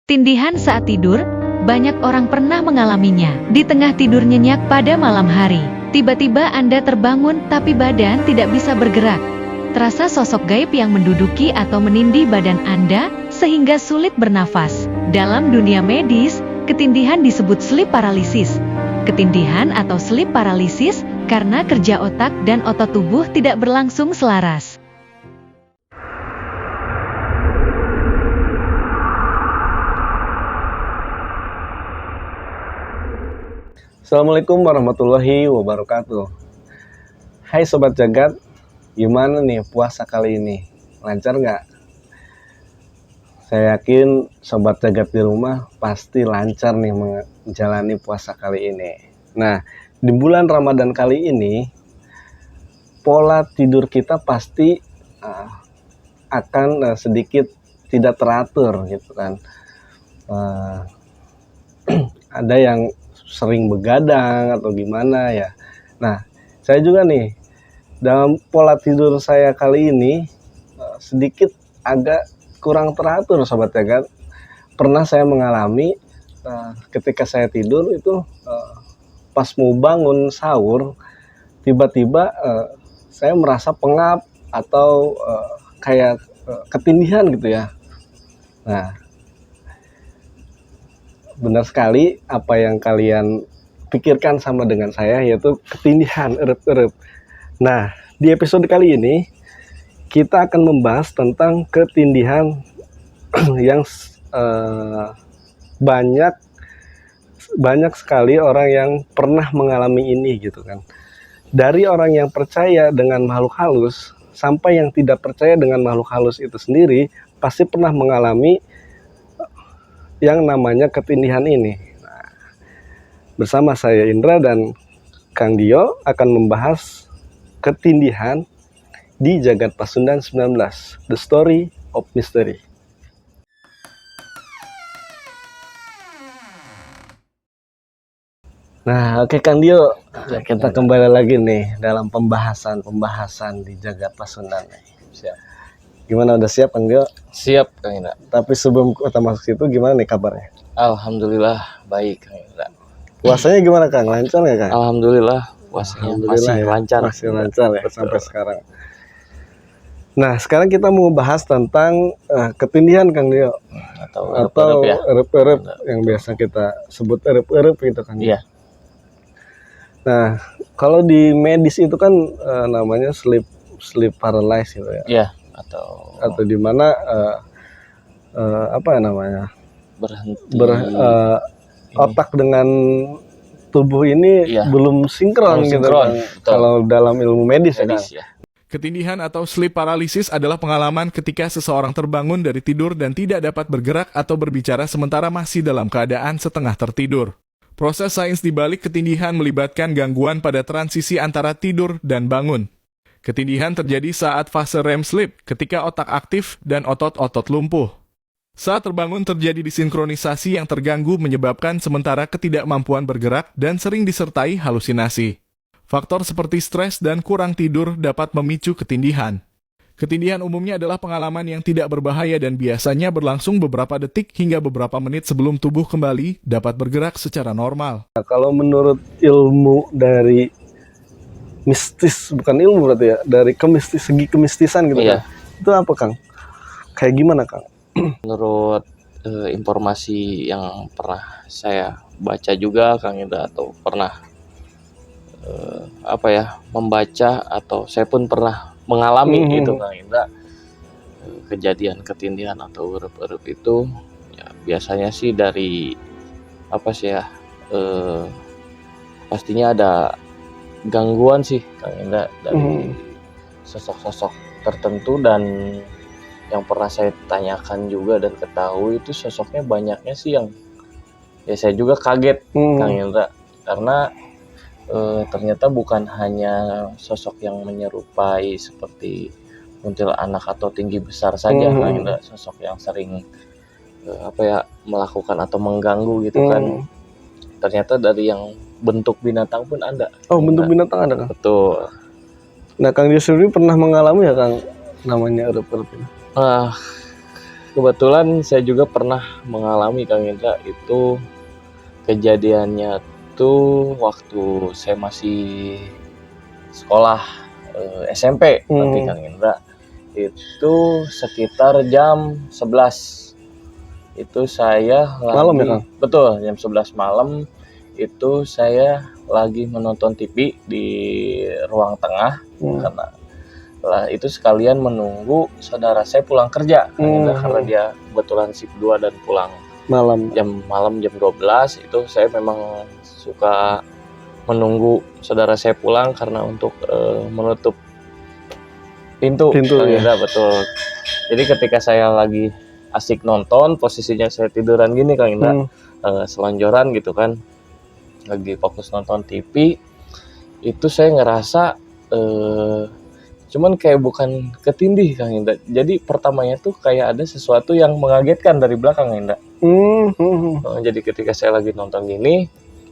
Tindihan saat tidur, banyak orang pernah mengalaminya. Di tengah tidur nyenyak pada malam hari, tiba-tiba Anda terbangun tapi badan tidak bisa bergerak. Terasa sosok gaib yang menduduki atau menindih badan Anda, sehingga sulit bernafas. Dalam dunia medis, ketindihan disebut sleep paralysis. Ketindihan atau sleep paralysis karena kerja otak dan otot tubuh tidak berlangsung selaras. Assalamualaikum warahmatullahi wabarakatuh. Hai Sobat Jagat, gimana nih puasa kali ini? Lancar nggak? Saya yakin Sobat Jagat di rumah pasti lancar nih menjalani puasa kali ini. Nah, di bulan Ramadan kali ini, pola tidur kita pasti akan sedikit tidak teratur gitu kan. Ada yang sering begadang atau gimana ya. Nah, saya juga nih dalam pola tidur saya kali ini sedikit agak kurang teratur Sobat Jagat. Pernah saya mengalami ketika saya tidur itu pas mau bangun sahur tiba-tiba saya merasa pengap atau kayak ketindihan gitu ya. Nah, benar sekali apa yang kalian pikirkan sama dengan saya, yaitu ketindihan, erup-erup. Nah, di episode kali ini kita akan membahas tentang ketindihan yang banyak sekali orang yang pernah mengalami ini gitu kan. Dari orang yang percaya dengan makhluk halus sampai yang tidak percaya dengan makhluk halus itu sendiri pasti pernah mengalami yang namanya ketindihan ini. Nah, bersama saya Indra dan Kang Dio akan membahas ketindihan di Jagat Pasundan 19, The Story of Mystery. Nah, oke Kang Dio, kita kembali lagi nih dalam pembahasan di Jagat Pasundan. Siap. Gimana, udah siap Kang Dio? Siap Kang Indra. Tapi sebelum kita masuk situ, gimana nih kabarnya? Alhamdulillah baik Kang Indra. Puasanya gimana Kang? Lancar nggak Kang? Alhamdulillah puasanya masih ya, lancar. Masih lancar ya. Betul. Sampai sekarang. Nah, sekarang kita mau bahas tentang ketindihan Kang Dio. Atau ya. erup-erup yang biasa kita sebut erup-erup gitu kan. Iya. Nah, kalau di medis itu kan namanya sleep paralysis gitu ya. Iya, atau di mana apa namanya? berhenti. Otak dengan tubuh ini belum sinkron gitu kan. Kalau dalam ilmu medis ya kan. Ya. Ketindihan atau sleep paralysis adalah pengalaman ketika seseorang terbangun dari tidur dan tidak dapat bergerak atau berbicara sementara masih dalam keadaan setengah tertidur. Proses sains di balik ketindihan melibatkan gangguan pada transisi antara tidur dan bangun. Ketindihan terjadi saat fase REM sleep, ketika otak aktif dan otot-otot lumpuh. Saat terbangun terjadi disinkronisasi yang terganggu menyebabkan sementara ketidakmampuan bergerak dan sering disertai halusinasi. Faktor seperti stres dan kurang tidur dapat memicu ketindihan. Ketindihan umumnya adalah pengalaman yang tidak berbahaya dan biasanya berlangsung beberapa detik hingga beberapa menit sebelum tubuh kembali dapat bergerak secara normal. Nah, kalau menurut ilmu dari mistis, bukan ilmu berarti ya, dari segi kemistisan gitu kan, itu apa Kang? Kayak gimana Kang? Menurut informasi yang pernah saya baca juga Kang Indra, atau pernah membaca, atau saya pun pernah mengalami itu Kang Indra, kejadian ketindihan atau erup-erup itu ya, biasanya sih dari pastinya ada gangguan sih Kang Indra dari sosok-sosok tertentu, dan yang pernah saya tanyakan juga dan ketahui itu sosoknya banyaknya sih yang ya saya juga kaget Kang Indra, karena ternyata bukan hanya sosok yang menyerupai seperti kuntilanak atau tinggi besar saja Kang Indra, sosok yang sering melakukan atau mengganggu gitu kan. Ternyata dari yang bentuk binatang pun ada. Oh, bentuk binatang ada Kang? Betul. Nah, Kang Dio sendiri pernah mengalami ya Kang namanya erup-erup ini? kebetulan saya juga pernah mengalami Kang Indra, itu kejadiannya tuh waktu saya masih sekolah SMP nanti Kang Indra. Itu sekitar jam 11. Itu saya Malam ya, lagi, Kang? betul, jam 11 malam itu saya lagi menonton TV di ruang tengah karena itu sekalian menunggu saudara saya pulang kerja karena dia kebetulan shift 2 dan pulang malam jam 12. Itu saya memang suka menunggu saudara saya pulang karena untuk menutup pintu ya. Betul. Jadi ketika saya lagi asik nonton, posisinya saya tiduran gini Kang Indra, selonjoran gitu kan, lagi fokus nonton TV, itu saya ngerasa cuman kayak bukan ketindih Kang Indra. Jadi pertamanya tuh kayak ada sesuatu yang mengagetkan dari belakang Kang Indra. Jadi ketika saya lagi nonton gini,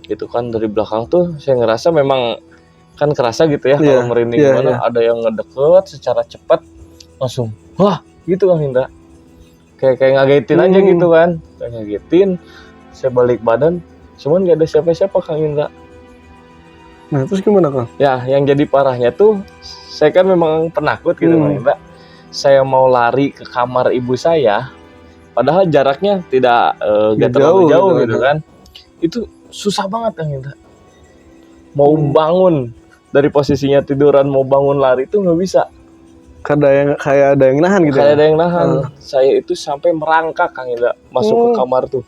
gitu kan, dari belakang tuh saya ngerasa memang kan kerasa gitu ya, kalau merinding gimana, ada yang ngedeket secara cepat, langsung wah gitu Kang Indra. Kayak ngagetin aja gitu kan, kayak ngagetin. Saya balik badan, cuman gak ada siapa-siapa Kang Indra. Nah terus gimana Kang? Ya yang jadi parahnya tuh, saya kan memang penakut gitu Kang Indra. Saya mau lari ke kamar ibu saya, padahal jaraknya tidak gak terlalu jauh gitu kan. Itu susah banget Kang Indra. Mau bangun dari posisinya tiduran, mau bangun lari itu nggak bisa. Kayak ada yang nahan gitu. Kayak ada yang nahan. Saya itu sampai merangkak Kang Indra masuk ke kamar tuh.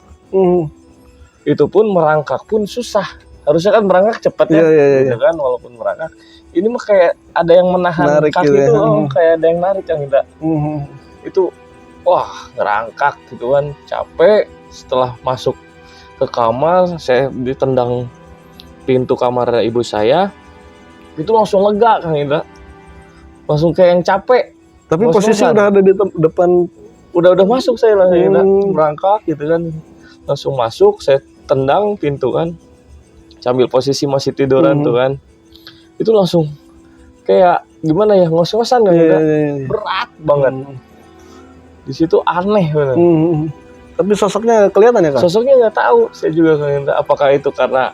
Itu pun merangkak pun susah. Harusnya kan merangkak cepat ya, gitu kan, walaupun merangkak. Ini mah kayak ada yang menahan narik kaki gitu tuh, kayak ada yang narik Kang Indra. Itu wah ngerangkak gitu kan, capek. Setelah masuk ke kamar, saya ditendang pintu kamar ibu saya, itu langsung lega Kang Indra. Langsung kayak yang capek. Tapi posisi udah ada di depan. Udah masuk saya lah Kang Indra, merangkak gitu kan. Langsung masuk, saya tendang pintu kan. Sambil posisi masih tiduran tuh kan. Itu langsung kayak gimana ya, ngos-ngosan Kang Indra. Berat banget. Di situ aneh benar. Tapi sosoknya kelihatan ya Kang? Sosoknya nggak tahu, saya juga Kang Indra. Apakah itu karena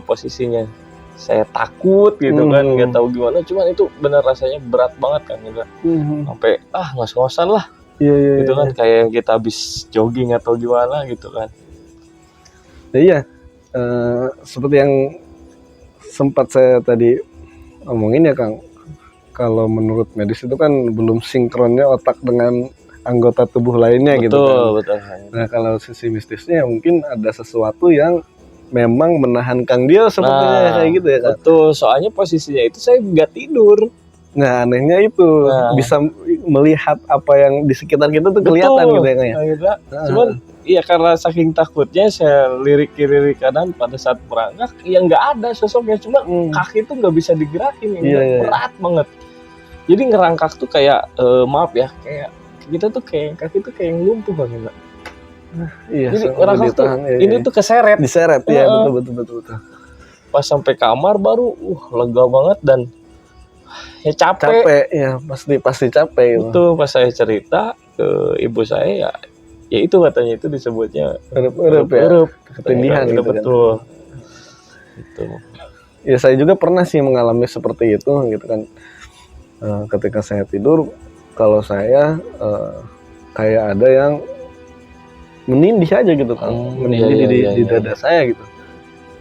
posisinya saya takut gitu kan, nggak tahu gimana. Cuman itu benar rasanya berat banget Kang Indra. Sampai ngos-ngosan lah. Gitu kan, kayak yang kita habis jogging atau gimana gitu kan. Iya. Seperti yang sempat saya tadi omongin ya Kang. Kalau menurut medis itu kan belum sinkronnya otak dengan anggota tubuh lainnya gitu kan. Betul. Nah kalau sisi mistisnya mungkin ada sesuatu yang memang menahan Kang Dio sepertinya kayak gitu ya Kang. Betul, soalnya posisinya itu saya nggak tidur. Nah anehnya itu bisa melihat apa yang di sekitar kita tuh kelihatan gitu ya Kang ya. Cuman iya karena saking takutnya saya lirik kiri kanan pada saat merangkak, ya nggak ada sosoknya, cuma kaki tuh nggak bisa digerakin, berat banget. Jadi ngerangkak tuh kayak maaf ya, kayak kita tuh kayak kaki tuh kayak yang lumpuh banget. Iya, jadi ngerangkak tuh ini tuh diseret ya betul. Pas sampai kamar baru lega banget dan ya capek ya pasti capek gitu. Itu pas saya cerita ke ibu saya ya itu katanya itu disebutnya erup ketindihan gitu betul kan. Itu ya saya juga pernah sih mengalami seperti itu gitu kan. Ketika saya tidur, kalau saya kayak ada yang menindih aja gitu kan, menindih di dada saya gitu,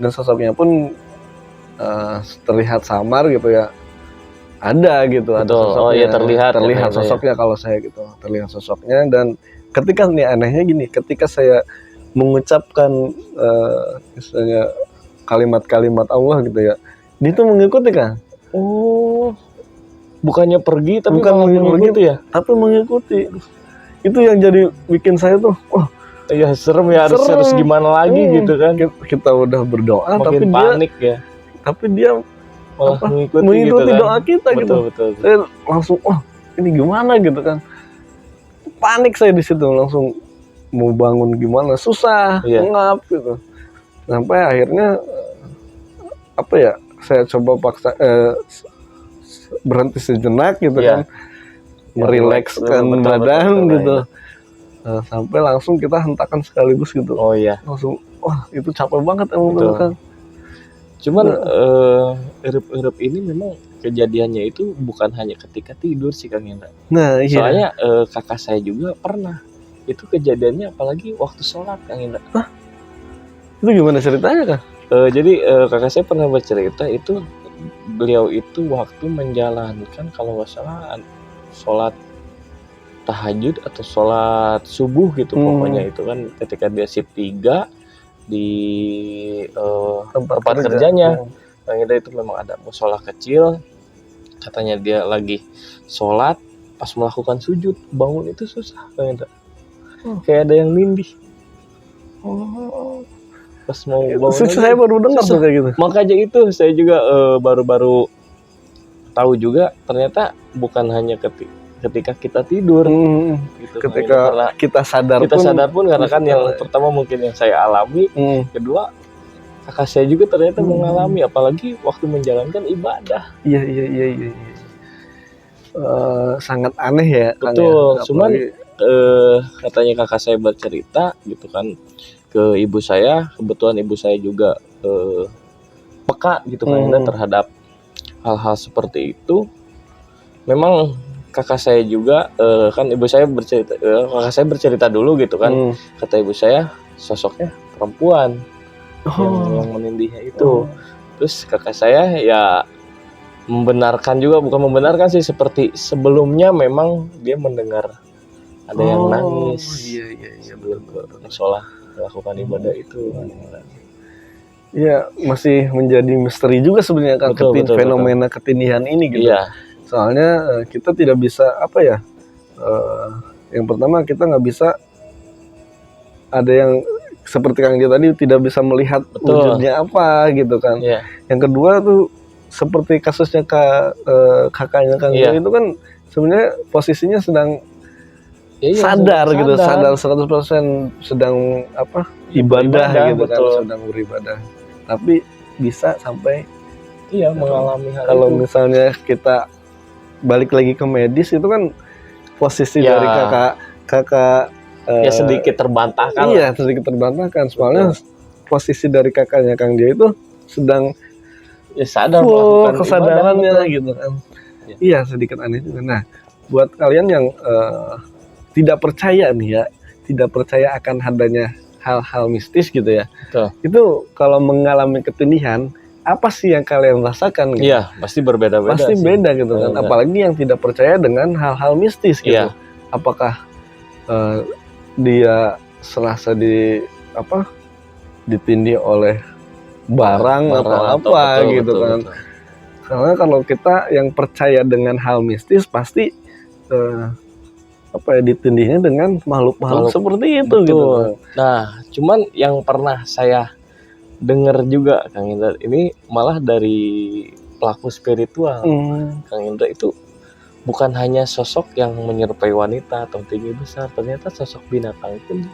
dan sosoknya pun terlihat samar gitu ya, ada gitu. Betul. Ada sosoknya, terlihat sosoknya kalau saya gitu, terlihat sosoknya. Dan ketika nih anehnya gini, ketika saya mengucapkan misalnya kalimat-kalimat Allah gitu ya, dia tuh mengikuti kan. Bukannya pergi tapi bukan mengikuti ya, tapi mengikuti. Itu yang jadi bikin saya tuh ya serem ya, harus gimana lagi gitu kan. Kita udah berdoa makin tapi panik tapi dia malah mengikuti gitu kan? doa kita gitu. Betul. Saya langsung ini gimana gitu kan, panik saya di situ, langsung mau bangun gimana susah, ngap gitu. Sampai akhirnya saya coba paksa berhenti sejenak gitu kan, merilekskan badan gitu. sampai langsung kita hentakan sekaligus gitu. Oh iya. Langsung wah itu capek banget emang Betul. bener kan. Cuman erup-erup ini memang kejadiannya itu bukan hanya ketika tidur sih Kang Indra. Nah iya. Soalnya kakak saya juga pernah. Itu kejadiannya apalagi waktu sholat Kang Indra. Itu gimana ceritanya kan? Jadi kakak saya pernah bercerita itu beliau itu waktu menjalankan kalau nggak salah sholat tahajud atau sholat subuh gitu pokoknya itu kan ketika dia shift 3 di tempat kerjanya. Kang Indra itu memang ada musola kecil, katanya dia lagi sholat pas melakukan sujud bangun itu susah Kang Indra. Kayak ada yang nindih. Pas mau bangun Saya baru dengar tuh kayak gitu. Makanya itu saya juga baru-baru tahu juga ternyata bukan hanya ketika kita tidur gitu. Ketika kita sadar pun karena kan yang pertama mungkin yang saya alami, kedua kakak saya juga ternyata mengalami apalagi waktu menjalankan ibadah. Iya. Sangat aneh ya. Betul. Cuman katanya kakak saya bercerita gitu kan ke ibu saya, kebetulan ibu saya juga peka gitu kan terhadap hal-hal seperti itu. Memang kakak saya juga kan ibu saya bercerita, kakak saya bercerita dulu gitu kan. Kata ibu saya sosoknya perempuan yang menindihnya itu. Terus kakak saya ya membenarkan juga, bukan membenarkan sih, seperti sebelumnya memang dia mendengar ada yang nangis. Iya sebelum ke musola melakukan ibadah itu. Iya, masih menjadi misteri juga sebenarnya kan fenomena ketindihan ini gitu. Iya. Soalnya kita tidak bisa yang pertama kita nggak bisa ada yang seperti Kang Dia tadi tidak bisa melihat wujudnya apa gitu kan. Iya. Yang kedua tuh seperti kasusnya kakaknya Kang Dia itu kan sebenarnya posisinya sedang sadar 100% sedang ibadah gitu kan, sedang beribadah. Tapi bisa sampai mengalami hal kalau itu. Misalnya kita balik lagi ke medis itu kan posisi dari kakak ya sedikit terbantahkan. Iya, sedikit terbantahkan. Soalnya posisi dari kakaknya Kang Dia itu sedang sadar full kesadarannya gitu kan. Iya, sedikit aneh juga. Nah, buat kalian yang tidak percaya nih ya, tidak percaya akan adanya hal-hal mistis gitu ya. Betul. Itu kalau mengalami ketindihan, apa sih yang kalian rasakan gitu? Iya, pasti berbeda-beda. Pasti beda gitu kan. Apalagi yang tidak percaya dengan hal-hal mistis gitu. Iya. Apakah dia serasa ditindih oleh barang atau apa gitu kan. Karena kalau kita yang percaya dengan hal mistis pasti ditindihnya dengan makhluk-makhluk seperti itu gitu. Nah, cuman yang pernah saya dengar juga Kang Indra ini malah dari pelaku spiritual. Kang Indra itu bukan hanya sosok yang menyerupai wanita atau tinggi besar, ternyata sosok binatang pun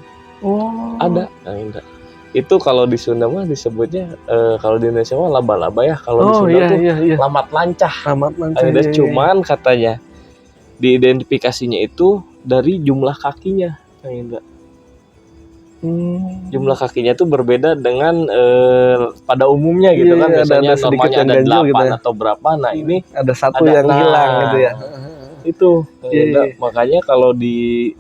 ada Kang Indra. Itu kalau di Sunda mah disebutnya kalau di Indonesia mah laba-laba ya, kalau di Sunda tuh lamat lancah. Cuman katanya diidentifikasinya itu dari jumlah kakinya Kang Indra. Jumlah kakinya itu berbeda dengan pada umumnya gitu kan, biasanya normalnya ada 8 gitu atau berapa. Nah ini ada satu yang hilang gitu ya. Itu makanya kalau di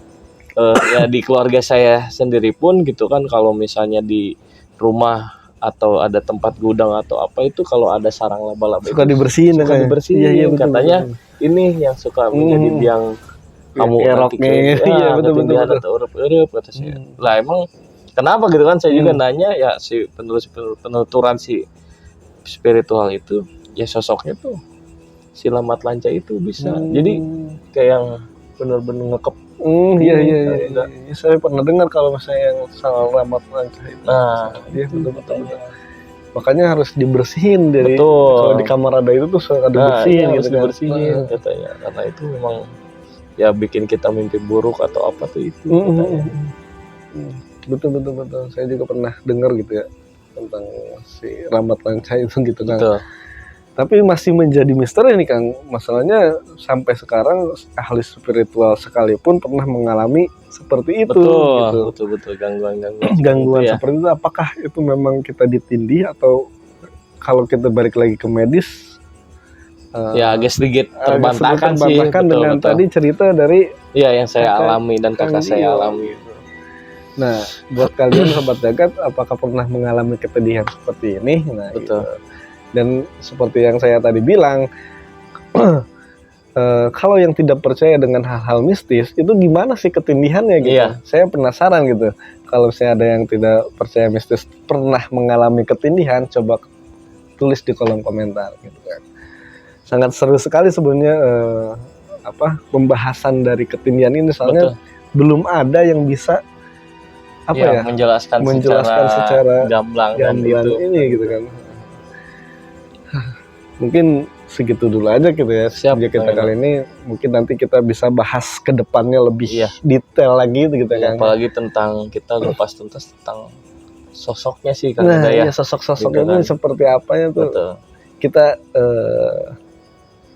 di keluarga saya sendiri pun gitu kan, kalau misalnya di rumah atau ada tempat gudang atau apa itu kalau ada sarang laba-laba suka dibersihin. Iya, katanya ini yang suka menjadi biang kamu nanti ketindihan atau urup-urup kata saya. Lah emang kenapa gitu kan, saya juga nanya ya si penuturan si spiritual itu ya sosoknya tuh si lamat lanca itu bisa jadi kayak yang benar-benar ngekep. Iya. Saya pernah dengar kalau misalnya yang salah lamat lanca itu. Nah, dia betul. Makanya harus dibersihin dari kalau di kamar ada itu tuh suka dibersihin harus dibersihin katanya, karena itu memang ya bikin kita mimpi buruk atau apa tuh itu. Betul. Saya juga pernah dengar gitu ya tentang si lamat lanca itu gitu kan. Tapi masih menjadi misteri nih Kang. Masalahnya sampai sekarang ahli spiritual sekalipun pernah mengalami seperti itu. Betul, gitu. betul gangguan Gangguan ya. seperti itu, apakah itu memang kita ditindih atau kalau kita balik lagi ke medis? Ya agak sedikit agak sedikit terbantahkan sih. terbantahkan dengan Betul. tadi cerita dari Iya yang saya kakak alami dan Kang kakak saya Dio. alami. Nah, buat kalian sobat jagat, apakah pernah mengalami kepedihan seperti ini? Nah, Betul. gitu. Dan seperti yang saya tadi bilang, kalau yang tidak percaya dengan hal-hal mistis, itu gimana sih ketindihannya gitu? Iya. Saya penasaran gitu. Kalau misalnya ada yang tidak percaya mistis pernah mengalami ketindihan, coba tulis di kolom komentar gitu kan. Sangat seru sekali sebenarnya pembahasan dari ketindihan ini, soalnya Betul. belum ada yang bisa menjelaskan secara gamblang dan gamblang itu. ini gitu kan. Mungkin segitu dulu aja gitu ya. Siap, Jadi kita Bang kali ini mungkin nanti kita bisa bahas ke depannya lebih Iya. detail lagi gitu Ya, kan. apalagi tentang kita lepas tuntas tentang sosoknya sih kan Nah, ya. iya, sosok-sosok Gitu ini kan. seperti apa ya tuh. Betul. Kita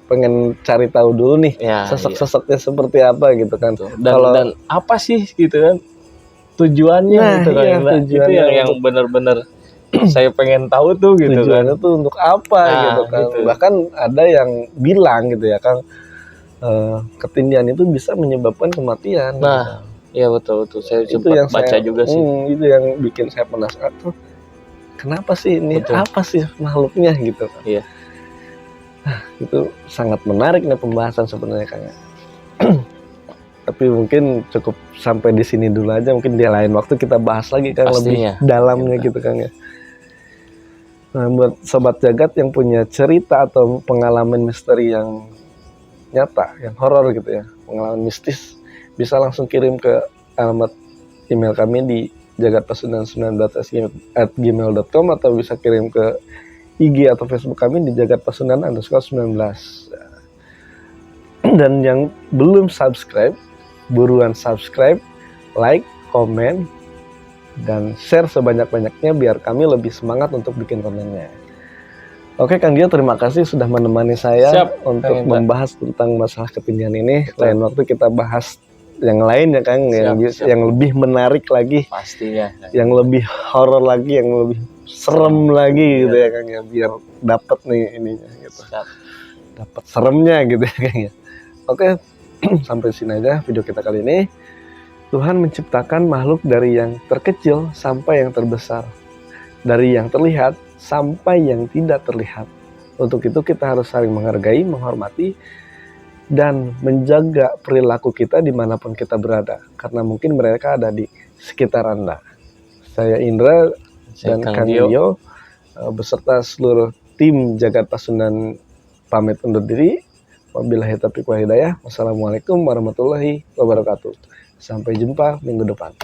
pengen cari tahu dulu nih Ya, sosok-sosoknya seperti apa gitu kan. iya. Kalau Dan apa sih gitu kan tujuannya Nah, gitu kan. iya, Mbak. Itu tujuannya yang benar-benar saya pengen tahu tuh gitu tujuannya kan. tuh untuk apa Nah, gitu kan. gitu. Bahkan ada yang bilang gitu ya Kang, ketindihan itu bisa menyebabkan kematian. Nah, iya betul. Saya Itu sempat yang baca saya, juga sih. itu yang bikin saya penasaran tuh, kenapa sih ini, Betul. apa sih makhluknya gitu. Iya. Nah, itu sangat menarik nih pembahasan sebenarnya Kang ya. Tapi mungkin cukup sampai di sini dulu aja, mungkin di lain waktu kita bahas lagi Kang Pastinya. lebih dalamnya Kita. gitu Kang ya. Nah, buat sobat jagat yang punya cerita atau pengalaman misteri yang nyata, yang horor gitu ya, pengalaman mistis, bisa langsung kirim ke alamat email kami di jagatpasundan19@gmail.com atau bisa kirim ke IG atau Facebook kami di jagatpasundan_19. Dan yang belum subscribe, buruan subscribe, like, komen, dan share sebanyak-banyaknya biar kami lebih semangat untuk bikin kontennya. Oke Kang Dio, terima kasih sudah menemani saya Siap, untuk Kang Indra. membahas tentang masalah ketindihan ini. Betul. Lain waktu kita bahas yang lain ya Kang, Siap. yang lebih menarik lagi, Pastinya. yang lebih horor lagi, yang lebih serem lagi gitu ya Kang ya, biar dapat nih ininya gitu. Siap. Dapat seremnya gitu ya Kang ya. Oke, sampai sini aja video kita kali ini. Tuhan menciptakan makhluk dari yang terkecil sampai yang terbesar, dari yang terlihat sampai yang tidak terlihat. Untuk itu kita harus saling menghargai, menghormati, dan menjaga perilaku kita dimanapun kita berada, karena mungkin mereka ada di sekitar Anda. Saya Indra dan Kang Kang Dio. Dio beserta seluruh tim Jagat Pasundan pamit undur diri. Wabillahi taufiq wal hidayah. Wassalamualaikum warahmatullahi wabarakatuh. Sampai jumpa minggu depan.